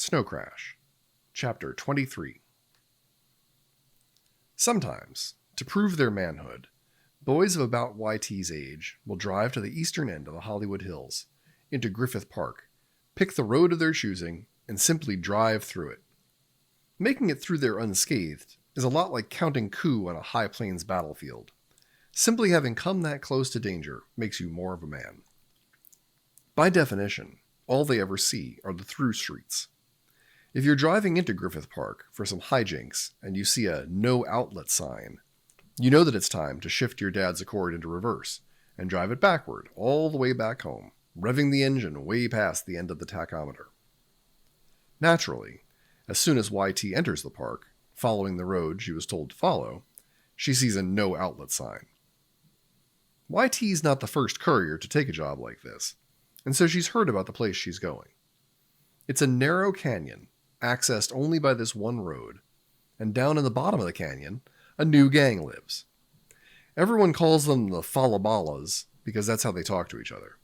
Snow Crash, Chapter 23. Sometimes, to prove their manhood, boys of about YT's age will drive to the eastern end of the Hollywood Hills, into Griffith Park, pick the road of their choosing, and simply drive through it. Making it through there unscathed is a lot like counting coup on a high plains battlefield. Simply having come that close to danger makes you more of a man. By definition, all they ever see are the through streets. If you're driving into Griffith Park for some hijinks and you see a no outlet sign, you know that it's time to shift your dad's Accord into reverse and drive it backward all the way back home, revving the engine way past the end of the tachometer. Naturally, as soon as YT enters the park, following the road she was told to follow, she sees a no outlet sign. YT's not the first courier to take a job like this, and so she's heard about the place she's going. It's a narrow canyon, accessed only by this one road, and down in the bottom of the canyon, a new gang lives. Everyone calls them the Falabalas because that's how they talk to each other.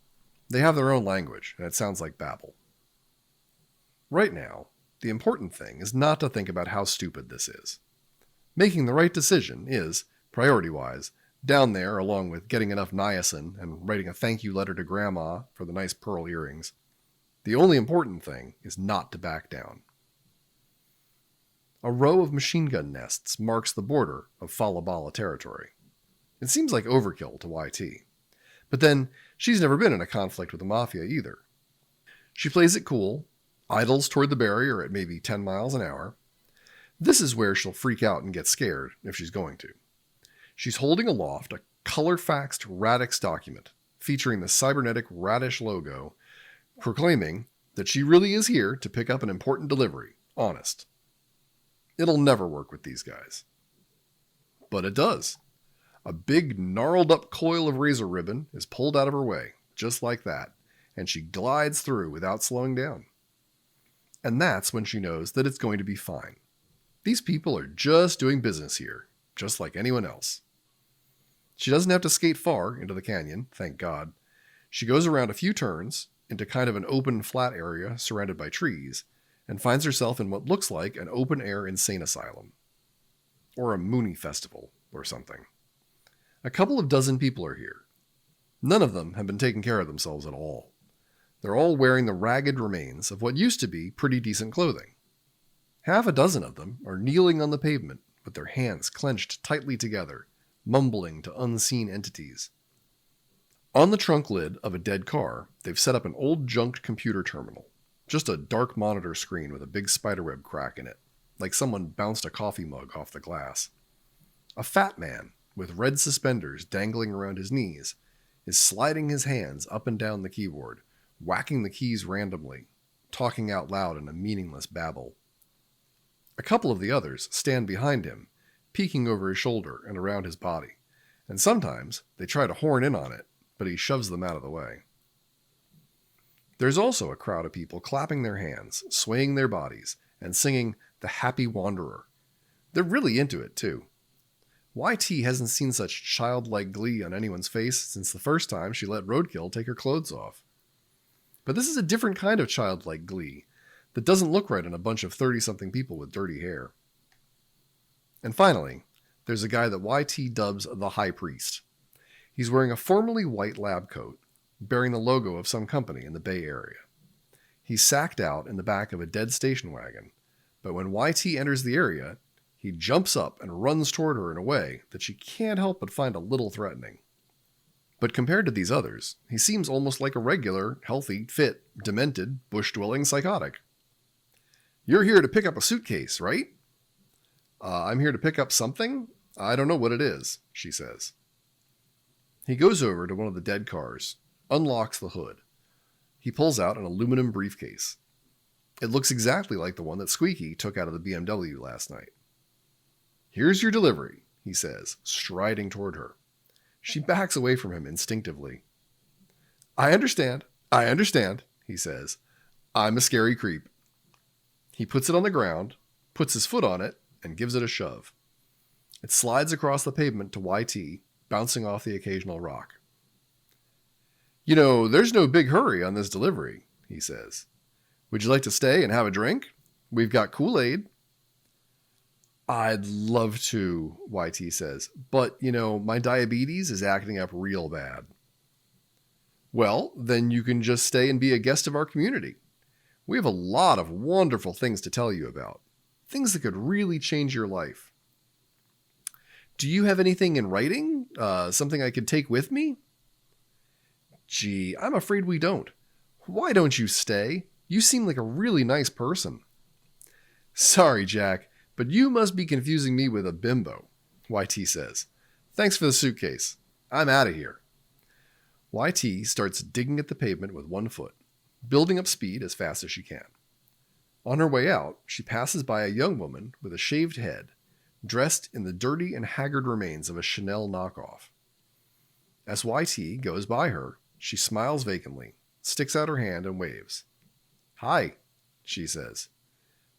They have their own language, and it sounds like babble. Right now, the important thing is not to think about how stupid this is. Making the right decision is, priority-wise, down there along with getting enough niacin and writing a thank you letter to Grandma for the nice pearl earrings. The only important thing is not to back down. A row of machine gun nests marks the border of Falabala territory. It seems like overkill to YT. But then, she's never been in a conflict with the Mafia either. She plays it cool, idles toward the barrier at maybe 10 miles an hour. This is where she'll freak out and get scared if she's going to. She's holding aloft a color-faxed Radix document featuring the cybernetic Radish logo, proclaiming that she really is here to pick up an important delivery, honest. It'll never work with these guys. But it does. A big gnarled up coil of razor ribbon is pulled out of her way, just like that, and she glides through without slowing down. And that's when she knows that it's going to be fine. These people are just doing business here, just like anyone else. She doesn't have to skate far into the canyon, thank God. She goes around a few turns into kind of an open flat area surrounded by trees and finds herself in what looks like an open-air insane asylum. Or a Mooney festival or something. A couple of dozen people are here. None of them have been taking care of themselves at all. They're all wearing the ragged remains of what used to be pretty decent clothing. Half a dozen of them are kneeling on the pavement with their hands clenched tightly together, mumbling to unseen entities. On the trunk lid of a dead car, they've set up an old junked computer terminal. Just a dark monitor screen with a big spiderweb crack in it, like someone bounced a coffee mug off the glass. A fat man, with red suspenders dangling around his knees, is sliding his hands up and down the keyboard, whacking the keys randomly, talking out loud in a meaningless babble. A couple of the others stand behind him, peeking over his shoulder and around his body, and sometimes they try to horn in on it, but he shoves them out of the way. There's also a crowd of people clapping their hands, swaying their bodies, and singing The Happy Wanderer. They're really into it, too. YT hasn't seen such childlike glee on anyone's face since the first time she let Roadkill take her clothes off. But this is a different kind of childlike glee that doesn't look right on a bunch of 30-something people with dirty hair. And finally, there's a guy that YT dubs the High Priest. He's wearing a formerly white lab coat, bearing the logo of some company in the Bay Area. He's sacked out in the back of a dead station wagon, but when YT enters the area, he jumps up and runs toward her in a way that she can't help but find a little threatening. But compared to these others, he seems almost like a regular, healthy, fit, demented, bush-dwelling psychotic. "You're here to pick up a suitcase, right?" "I'm here to pick up something? I don't know what it is," she says. He goes over to one of the dead cars, unlocks the hood. He pulls out an aluminum briefcase. It looks exactly like the one that Squeaky took out of the BMW last night. "Here's your delivery," he says, striding toward her. She backs away from him instinctively. I understand, he says. "I'm a scary creep." He puts it on the ground, puts his foot on it, and gives it a shove. It slides across the pavement to YT, bouncing off the occasional rock. "You know, there's no big hurry on this delivery," he says. "Would you like to stay and have a drink? We've got Kool-Aid. I'd love to, YT says, but, my diabetes is acting up real bad. Well, then you can just stay and be a guest of our community. We have a lot of wonderful things to tell you about. Things that could really change your life. Do you have anything in writing? Something I could take with me? Gee, I'm afraid we don't. Why don't you stay? You seem like a really nice person. Sorry, Jack, but you must be confusing me with a bimbo, YT says. Thanks for the suitcase. I'm out of here. YT starts digging at the pavement with one foot, building up speed as fast as she can. On her way out, she passes by a young woman with a shaved head, dressed in the dirty and haggard remains of a Chanel knockoff. As YT goes by her, she smiles vacantly, sticks out her hand and waves. Hi, she says.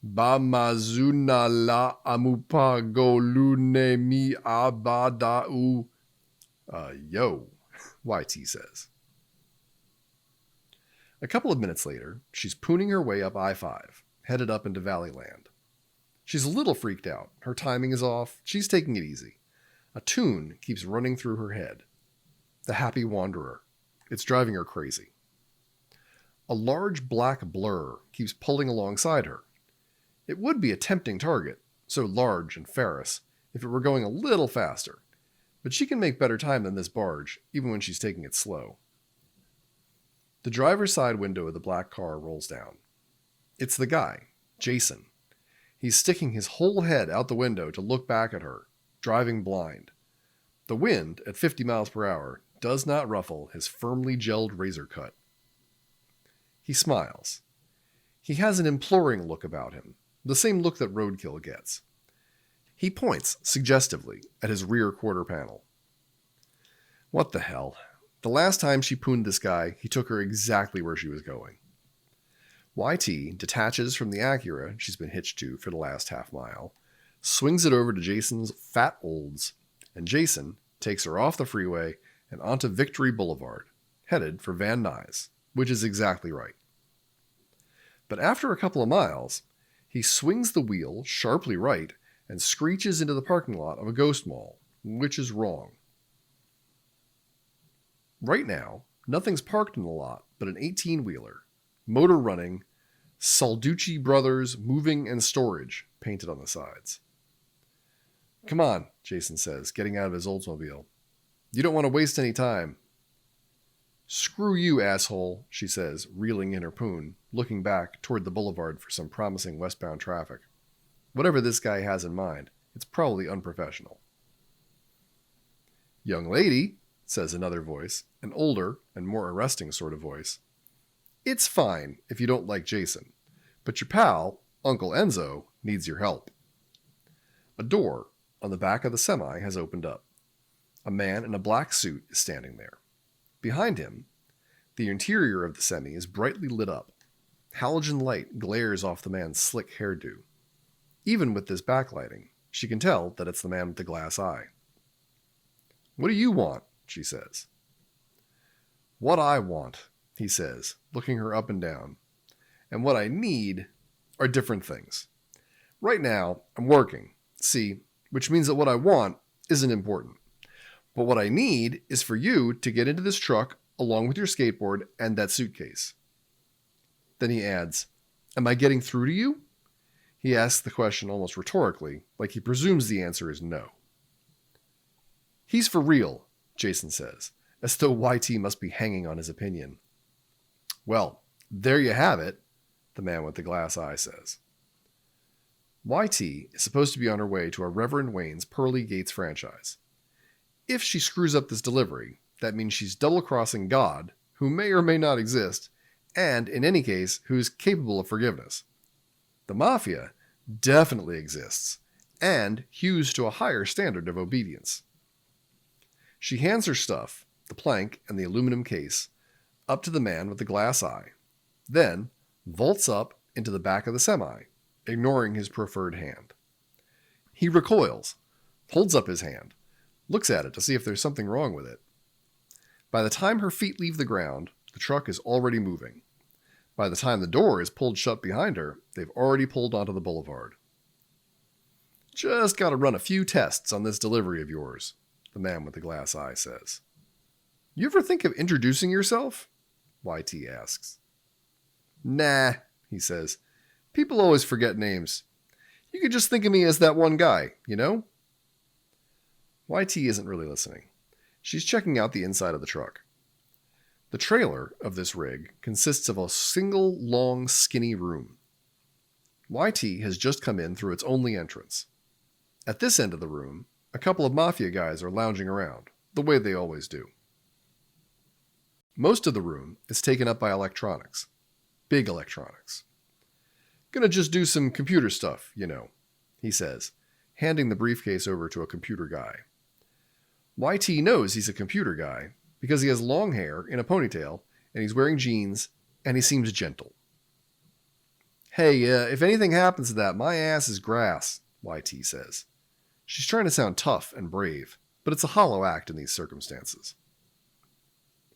Ba mazuna la amupa go lune mi abadau. Yo, YT says. A couple of minutes later, she's pooning her way up I-5, headed up into Valleyland. She's a little freaked out. Her timing is off. She's taking it easy. A tune keeps running through her head. The Happy Wanderer. It's driving her crazy. A large black blur keeps pulling alongside her. It would be a tempting target, so large and ferrous, if it were going a little faster. But she can make better time than this barge, even when she's taking it slow. The driver's side window of the black car rolls down. It's the guy, Jason. He's sticking his whole head out the window to look back at her, driving blind. The wind, at 50 miles per hour, does not ruffle his firmly gelled razor cut. He smiles. He has an imploring look about him, the same look that Roadkill gets. He points, suggestively, at his rear quarter panel. What the hell? The last time she pooned this guy, he took her exactly where she was going. YT detaches from the Acura she's been hitched to for the last half mile, swings it over to Jason's fat olds, and Jason takes her off the freeway and onto Victory Boulevard, headed for Van Nuys, which is exactly right. But after a couple of miles, he swings the wheel sharply right and screeches into the parking lot of a ghost mall, which is wrong. Right now, nothing's parked in the lot but an 18-wheeler, motor running, Salducci Brothers Moving and Storage painted on the sides. Come on, Jason says, getting out of his Oldsmobile. You don't want to waste any time. Screw you, asshole, she says, reeling in her poon, looking back toward the boulevard for some promising westbound traffic. Whatever this guy has in mind, it's probably unprofessional. Young lady, says another voice, an older and more arresting sort of voice. It's fine if you don't like Jason, but your pal, Uncle Enzo, needs your help. A door on the back of the semi has opened up. A man in a black suit is standing there. Behind him, the interior of the semi is brightly lit up. Halogen light glares off the man's slick hairdo. Even with this backlighting, she can tell that it's the man with the glass eye. What do you want? She says. What I want, he says, looking her up and down, and what I need are different things. Right now, I'm working, see, which means that what I want isn't important. But what I need is for you to get into this truck along with your skateboard and that suitcase. Then he adds, Am I getting through to you? He asks the question almost rhetorically, like he presumes the answer is no. He's for real, Jason says, as though YT must be hanging on his opinion. Well, there you have it, the man with the glass eye says. YT is supposed to be on her way to a Reverend Wayne's Pearly Gates franchise. If she screws up this delivery, that means she's double-crossing God, who may or may not exist, and, in any case, who's capable of forgiveness. The Mafia definitely exists, and hews to a higher standard of obedience. She hands her stuff, the plank and the aluminum case, up to the man with the glass eye, then vaults up into the back of the semi, ignoring his proffered hand. He recoils, holds up his hand, looks at it to see if there's something wrong with it. By the time her feet leave the ground, the truck is already moving. By the time the door is pulled shut behind her, they've already pulled onto the boulevard. Just gotta run a few tests on this delivery of yours, the man with the glass eye says. You ever think of introducing yourself? YT asks. Nah, he says. People always forget names. You could just think of me as that one guy, you know? YT isn't really listening. She's checking out the inside of the truck. The trailer of this rig consists of a single, long, skinny room. YT has just come in through its only entrance. At this end of the room, a couple of mafia guys are lounging around, the way they always do. Most of the room is taken up by electronics. Big electronics. Gonna just do some computer stuff, you know, he says, handing the briefcase over to a computer guy. YT knows he's a computer guy because he has long hair in a ponytail and he's wearing jeans and he seems gentle. Hey, if anything happens to that, my ass is grass, YT says. She's trying to sound tough and brave, but it's a hollow act in these circumstances.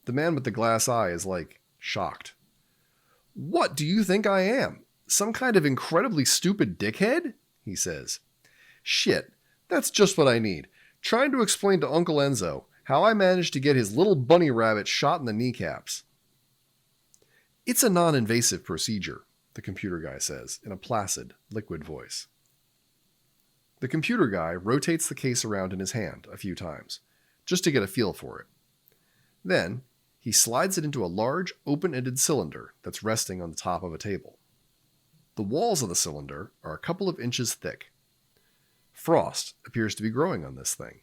The man with the glass eye is shocked. What do you think I am? Some kind of incredibly stupid dickhead? He says. Shit, that's just what I need. Trying to explain to Uncle Enzo how I managed to get his little bunny rabbit shot in the kneecaps. It's a non-invasive procedure, the computer guy says in a placid, liquid voice. The computer guy rotates the case around in his hand a few times, just to get a feel for it. Then, he slides it into a large, open-ended cylinder that's resting on the top of a table. The walls of the cylinder are a couple of inches thick. Frost appears to be growing on this thing.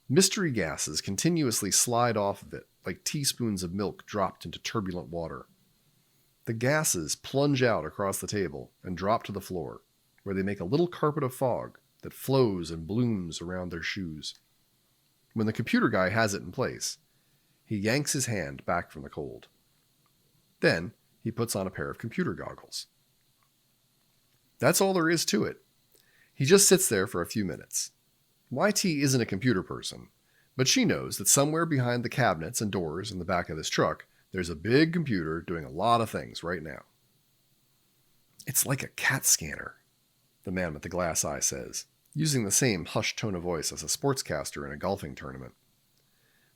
Mystery gases continuously slide off of it like teaspoons of milk dropped into turbulent water. The gases plunge out across the table and drop to the floor, where they make a little carpet of fog that flows and blooms around their shoes. When the computer guy has it in place, he yanks his hand back from the cold. Then he puts on a pair of computer goggles. That's all there is to it. He just sits there for a few minutes. YT isn't a computer person, but she knows that somewhere behind the cabinets and doors in the back of this truck, there's a big computer doing a lot of things right now. It's like a CAT scanner, the man with the glass eye says, using the same hushed tone of voice as a sportscaster in a golfing tournament.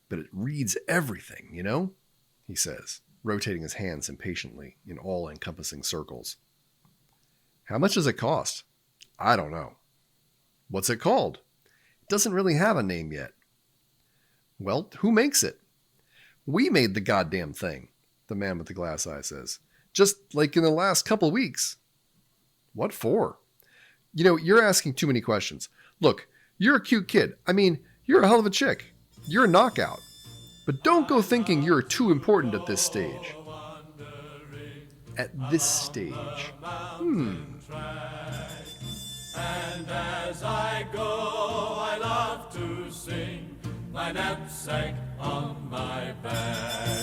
But it reads everything, you know? He says, rotating his hands impatiently in all-encompassing circles. How much does it cost? I don't know. What's it called? It doesn't really have a name yet. Well, who makes it? We made the goddamn thing, the man with the glass eye says. Just in the last couple weeks. What for? You know, you're asking too many questions. Look, you're a cute kid. I mean, you're a hell of a chick. You're a knockout. But don't go thinking you're too important at this stage. At this stage. And as I go, I love to sing, my knapsack on my back.